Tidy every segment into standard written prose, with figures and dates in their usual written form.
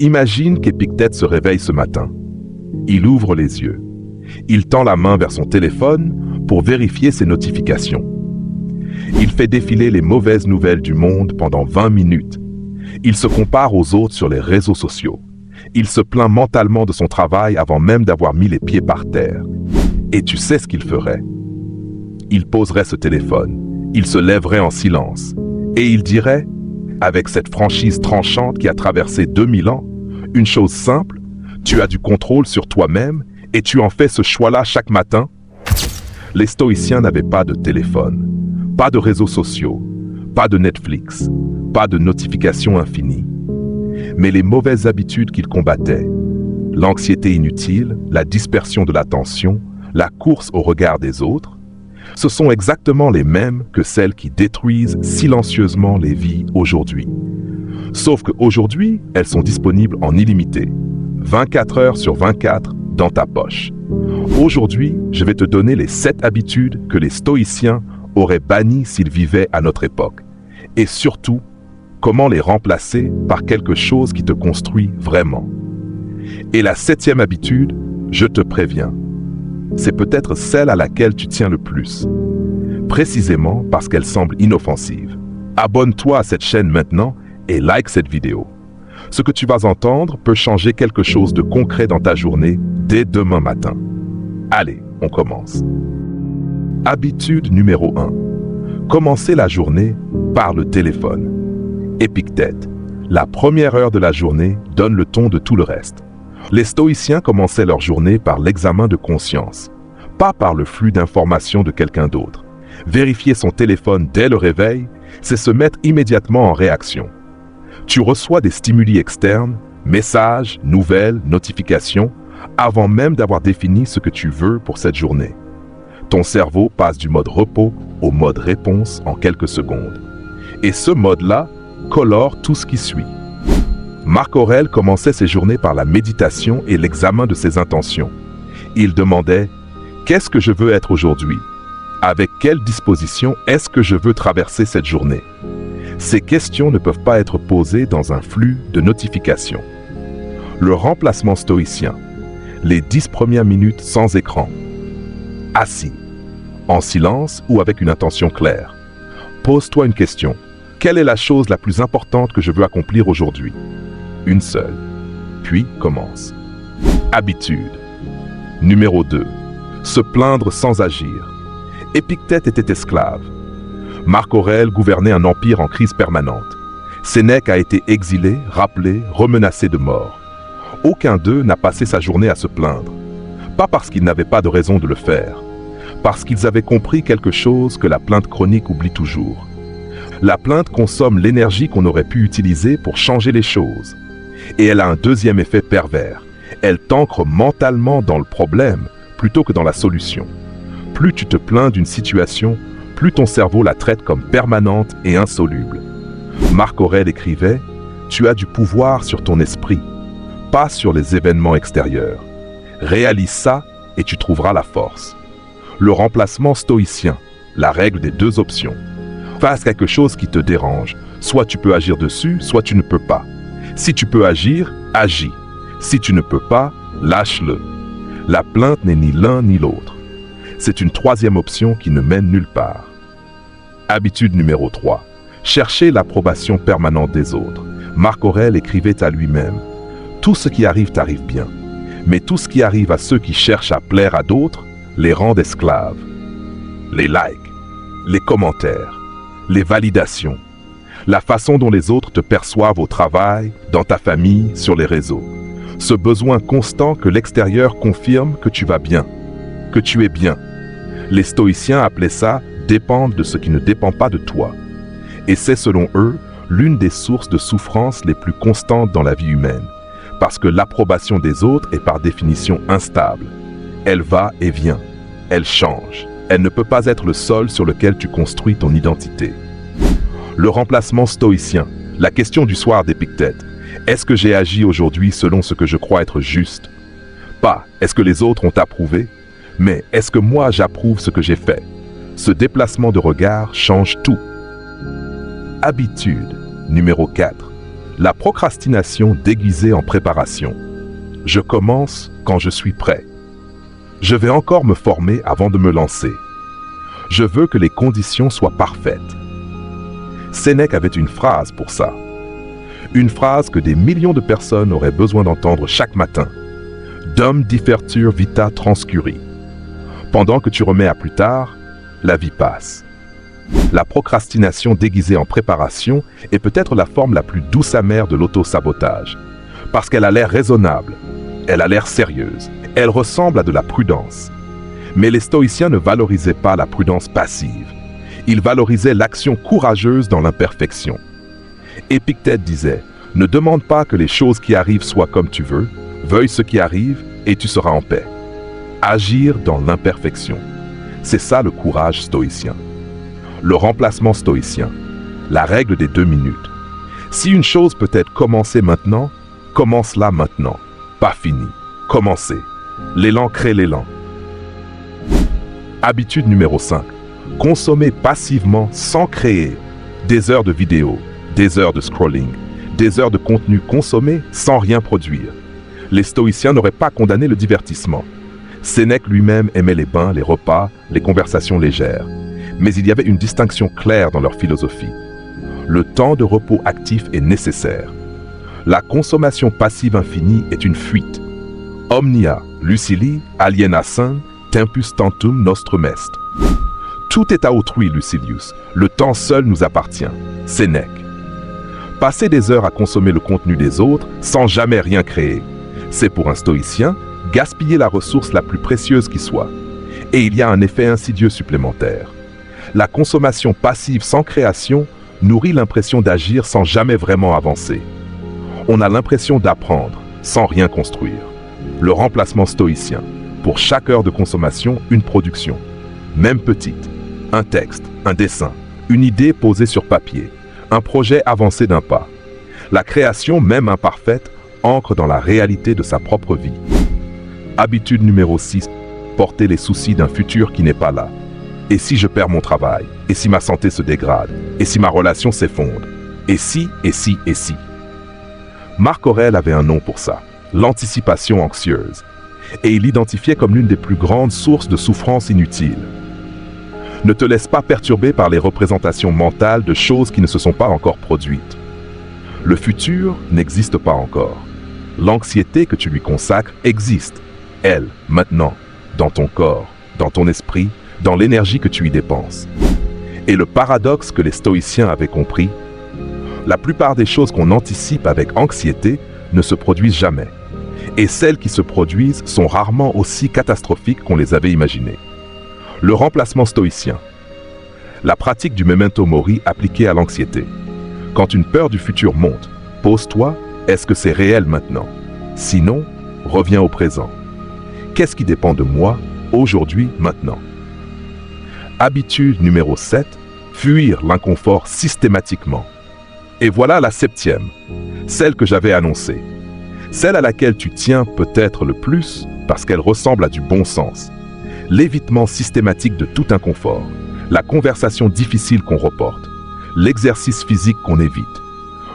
Imagine qu'Épictète se réveille ce matin. Il ouvre les yeux. Il tend la main vers son téléphone pour vérifier ses notifications. Il fait défiler les mauvaises nouvelles du monde pendant 20 minutes. Il se compare aux autres sur les réseaux sociaux. Il se plaint mentalement de son travail avant même d'avoir mis les pieds par terre. Et tu sais ce qu'il ferait? Il poserait ce téléphone. Il se lèverait en silence. Et il dirait, avec cette franchise tranchante qui a traversé 2000 ans, une chose simple, tu as du contrôle sur toi-même et tu en fais ce choix-là chaque matin. Les stoïciens n'avaient pas de téléphone, pas de réseaux sociaux, pas de Netflix, pas de notifications infinies. Mais les mauvaises habitudes qu'ils combattaient, l'anxiété inutile, la dispersion de l'attention, la course au regard des autres, ce sont exactement les mêmes que celles qui détruisent silencieusement les vies aujourd'hui. Sauf qu'aujourd'hui, elles sont disponibles en illimité, 24 heures sur 24 dans ta poche. Aujourd'hui, je vais te donner les 7 habitudes que les stoïciens auraient bannies s'ils vivaient à notre époque. Et surtout, comment les remplacer par quelque chose qui te construit vraiment. Et la 7e habitude, je te préviens, c'est peut-être celle à laquelle tu tiens le plus. Précisément parce qu'elle semble inoffensive. Abonne-toi à cette chaîne maintenant et like cette vidéo. Ce que tu vas entendre peut changer quelque chose de concret dans ta journée dès demain matin. Allez, on commence. Habitude numéro 1. Commencer la journée par le téléphone. Épictète. La première heure de la journée donne le ton de tout le reste. Les stoïciens commençaient leur journée par l'examen de conscience, pas par le flux d'informations de quelqu'un d'autre. Vérifier son téléphone dès le réveil, c'est se mettre immédiatement en réaction. Tu reçois des stimuli externes, messages, nouvelles, notifications, avant même d'avoir défini ce que tu veux pour cette journée. Ton cerveau passe du mode repos au mode réponse en quelques secondes. Et ce mode-là colore tout ce qui suit. Marc Aurèle commençait ses journées par la méditation et l'examen de ses intentions. Il demandait « Qu'est-ce que je veux être aujourd'hui ? Avec quelle disposition est-ce que je veux traverser cette journée ?» Ces questions ne peuvent pas être posées dans un flux de notifications. Le remplacement stoïcien. Les 10 premières minutes sans écran. Assis, en silence ou avec une intention claire. Pose-toi une question. Quelle est la chose la plus importante que je veux accomplir aujourd'hui ? Une seule. Puis commence. Habitude. Numéro 2. Se plaindre sans agir. Épictète était esclave. Marc Aurèle gouvernait un empire en crise permanente. Sénèque a été exilé, rappelé, remenacé de mort. Aucun d'eux n'a passé sa journée à se plaindre. Pas parce qu'ils n'avaient pas de raison de le faire. Parce qu'ils avaient compris quelque chose que la plainte chronique oublie toujours. La plainte consomme l'énergie qu'on aurait pu utiliser pour changer les choses. Et elle a un deuxième effet pervers. Elle t'ancre mentalement dans le problème plutôt que dans la solution. Plus tu te plains d'une situation, plus ton cerveau la traite comme permanente et insoluble. Marc Aurèle écrivait « Tu as du pouvoir sur ton esprit, pas sur les événements extérieurs. Réalise ça et tu trouveras la force. » Le remplacement stoïcien, la règle des 2 options. Face quelque chose qui te dérange, soit tu peux agir dessus, soit tu ne peux pas. Si tu peux agir, agis. Si tu ne peux pas, lâche-le. La plainte n'est ni l'un ni l'autre. C'est une 3e option qui ne mène nulle part. Habitude numéro 3. Chercher l'approbation permanente des autres. Marc Aurèle écrivait à lui-même « Tout ce qui arrive t'arrive bien, mais tout ce qui arrive à ceux qui cherchent à plaire à d'autres les rendent esclaves. » Les likes, les commentaires, les validations, la façon dont les autres te perçoivent au travail, dans ta famille, sur les réseaux. Ce besoin constant que l'extérieur confirme que tu vas bien, que tu es bien. Les stoïciens appelaient ça « dépendre de ce qui ne dépend pas de toi ». Et c'est selon eux l'une des sources de souffrance les plus constantes dans la vie humaine, parce que l'approbation des autres est par définition instable. Elle va et vient, elle change. Elle ne peut pas être le sol sur lequel tu construis ton identité. Le remplacement stoïcien, la question du soir d'Épictète. Est-ce que j'ai agi aujourd'hui selon ce que je crois être juste? Pas est-ce que les autres ont approuvé, mais est-ce que moi j'approuve ce que j'ai fait? Ce déplacement de regard change tout. Habitude numéro 4. La procrastination déguisée en préparation. Je commence quand je suis prêt. Je vais encore me former avant de me lancer. Je veux que les conditions soient parfaites. Sénèque avait une phrase pour ça. Une phrase que des millions de personnes auraient besoin d'entendre chaque matin. Dum differtur vita transcuri. Pendant que tu remets à plus tard, la vie passe. La procrastination déguisée en préparation est peut-être la forme la plus douce amère de l'auto-sabotage. Parce qu'elle a l'air raisonnable, elle a l'air sérieuse, elle ressemble à de la prudence. Mais les stoïciens ne valorisaient pas la prudence passive. Ils valorisaient l'action courageuse dans l'imperfection. Épictète disait « Ne demande pas que les choses qui arrivent soient comme tu veux, veuille ce qui arrive et tu seras en paix. » Agir dans l'imperfection. C'est ça le courage stoïcien. Le remplacement stoïcien. La règle des 2 minutes. Si une chose peut être commencée maintenant, commence-la maintenant. Pas fini. Commencez. L'élan crée l'élan. Habitude numéro 5. Consommer passivement sans créer. Des heures de vidéo, des heures de scrolling, des heures de contenu consommé sans rien produire. Les stoïciens n'auraient pas condamné le divertissement. Sénèque lui-même aimait les bains, les repas, les conversations légères. Mais il y avait une distinction claire dans leur philosophie. Le temps de repos actif est nécessaire. La consommation passive infinie est une fuite. Omnia, Lucili, aliena sum, tempus tantum nostrum est. Tout est à autrui, Lucilius. Le temps seul nous appartient. Sénèque. Passer des heures à consommer le contenu des autres sans jamais rien créer. C'est pour un stoïcien gaspiller la ressource la plus précieuse qui soit. Et il y a un effet insidieux supplémentaire. La consommation passive sans création nourrit l'impression d'agir sans jamais vraiment avancer. On a l'impression d'apprendre sans rien construire. Le remplacement stoïcien. Pour chaque heure de consommation, une production. Même petite. Un texte, un dessin, une idée posée sur papier, un projet avancé d'un pas. La création, même imparfaite, ancre dans la réalité de sa propre vie. Habitude numéro 6. Porter les soucis d'un futur qui n'est pas là. Et si je perds mon travail? Et si ma santé se dégrade? Et si ma relation s'effondre? Et si? Marc Aurèle avait un nom pour ça, l'anticipation anxieuse. Et il l'identifiait comme l'une des plus grandes sources de souffrance inutile. Ne te laisse pas perturber par les représentations mentales de choses qui ne se sont pas encore produites. Le futur n'existe pas encore. L'anxiété que tu lui consacres existe, elle, maintenant, dans ton corps, dans ton esprit, dans l'énergie que tu y dépenses. Et le paradoxe que les stoïciens avaient compris, la plupart des choses qu'on anticipe avec anxiété ne se produisent jamais. Et celles qui se produisent sont rarement aussi catastrophiques qu'on les avait imaginées. Le remplacement stoïcien. La pratique du memento mori appliquée à l'anxiété. Quand une peur du futur monte, pose-toi, est-ce que c'est réel maintenant? Sinon, reviens au présent. Qu'est-ce qui dépend de moi, aujourd'hui, maintenant? Habitude numéro 7, fuir l'inconfort systématiquement. Et voilà la 7e, celle que j'avais annoncée. Celle à laquelle tu tiens peut-être le plus parce qu'elle ressemble à du bon sens. L'évitement systématique de tout inconfort, la conversation difficile qu'on reporte, l'exercice physique qu'on évite,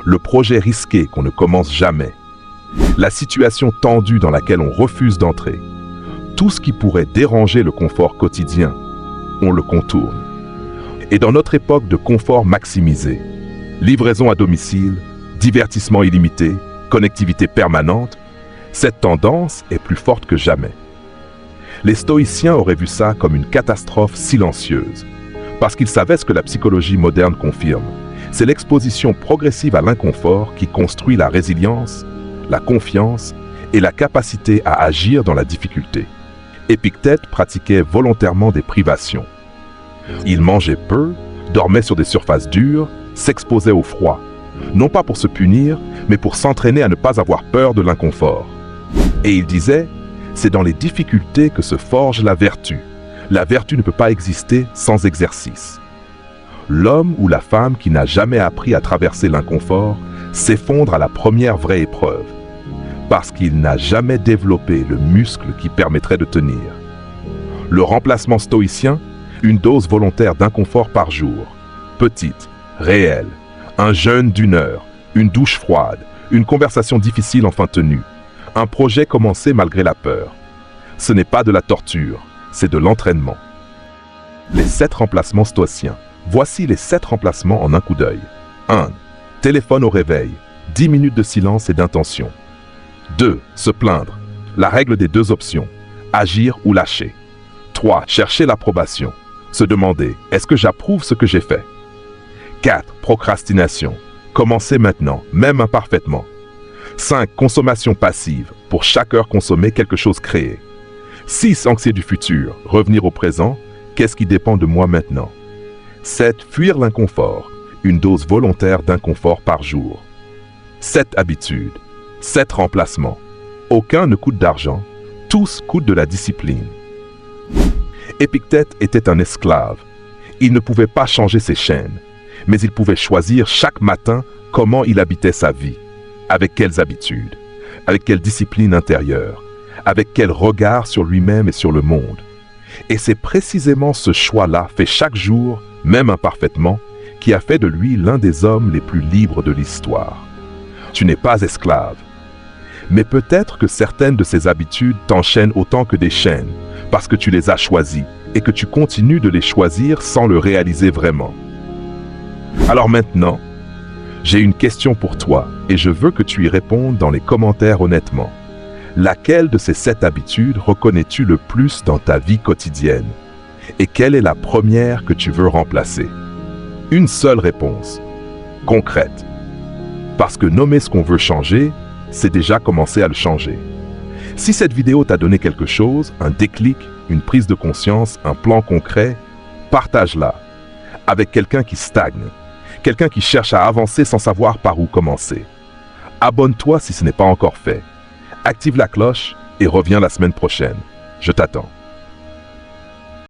le projet risqué qu'on ne commence jamais, la situation tendue dans laquelle on refuse d'entrer. Tout ce qui pourrait déranger le confort quotidien, on le contourne. Et dans notre époque de confort maximisé, livraison à domicile, divertissement illimité, connectivité permanente, cette tendance est plus forte que jamais. Les stoïciens auraient vu ça comme une catastrophe silencieuse, parce qu'ils savaient ce que la psychologie moderne confirme. C'est l'exposition progressive à l'inconfort qui construit la résilience, la confiance et la capacité à agir dans la difficulté. Épictète pratiquait volontairement des privations. Il mangeait peu, dormait sur des surfaces dures, s'exposait au froid, non pas pour se punir, mais pour s'entraîner à ne pas avoir peur de l'inconfort. Et il disait, c'est dans les difficultés que se forge la vertu. La vertu ne peut pas exister sans exercice. L'homme ou la femme qui n'a jamais appris à traverser l'inconfort s'effondre à la première vraie épreuve, parce qu'il n'a jamais développé le muscle qui permettrait de tenir. Le remplacement stoïcien, une dose volontaire d'inconfort par jour, petite, réelle, un jeûne d'1 heure, Une douche froide, une conversation difficile enfin tenue, un projet commencé malgré la peur. Ce n'est pas de la torture, c'est de l'entraînement. Les 7 remplacements stoïciens. Voici les 7 remplacements en un coup d'œil. 1. Téléphone au réveil, 10 minutes de silence et d'intention. 2. Se plaindre. La règle des 2 options, agir ou lâcher. 3. Chercher l'approbation. Se demander, est-ce que j'approuve ce que j'ai fait? 4. Procrastination. Commencer maintenant, même imparfaitement. 5. Consommation passive. Pour chaque heure consommée, quelque chose créé. 6. Anxiété du futur. Revenir au présent. Qu'est-ce qui dépend de moi maintenant? 7. Fuir l'inconfort. Une dose volontaire d'inconfort par jour. 7 habitudes. 7 remplacements. Aucun ne coûte d'argent. Tous coûtent de la discipline. Épictète était un esclave. Il ne pouvait pas changer ses chaînes, mais il pouvait choisir chaque matin comment il habitait sa vie, avec quelles habitudes, avec quelle discipline intérieure, avec quel regard sur lui-même et sur le monde. Et c'est précisément ce choix-là, fait chaque jour, même imparfaitement, qui a fait de lui l'un des hommes les plus libres de l'histoire. Tu n'es pas esclave. Mais peut-être que certaines de ces habitudes t'enchaînent autant que des chaînes, parce que tu les as choisies et que tu continues de les choisir sans le réaliser vraiment. Alors maintenant, j'ai une question pour toi et je veux que tu y répondes dans les commentaires honnêtement. Laquelle de ces 7 habitudes reconnais-tu le plus dans ta vie quotidienne? Et quelle est la première que tu veux remplacer? Une seule réponse, concrète. Parce que nommer ce qu'on veut changer, c'est déjà commencer à le changer. Si cette vidéo t'a donné quelque chose, un déclic, une prise de conscience, un plan concret, partage-la avec quelqu'un qui stagne, quelqu'un qui cherche à avancer sans savoir par où commencer. Abonne-toi si ce n'est pas encore fait. Active la cloche et reviens la semaine prochaine. Je t'attends.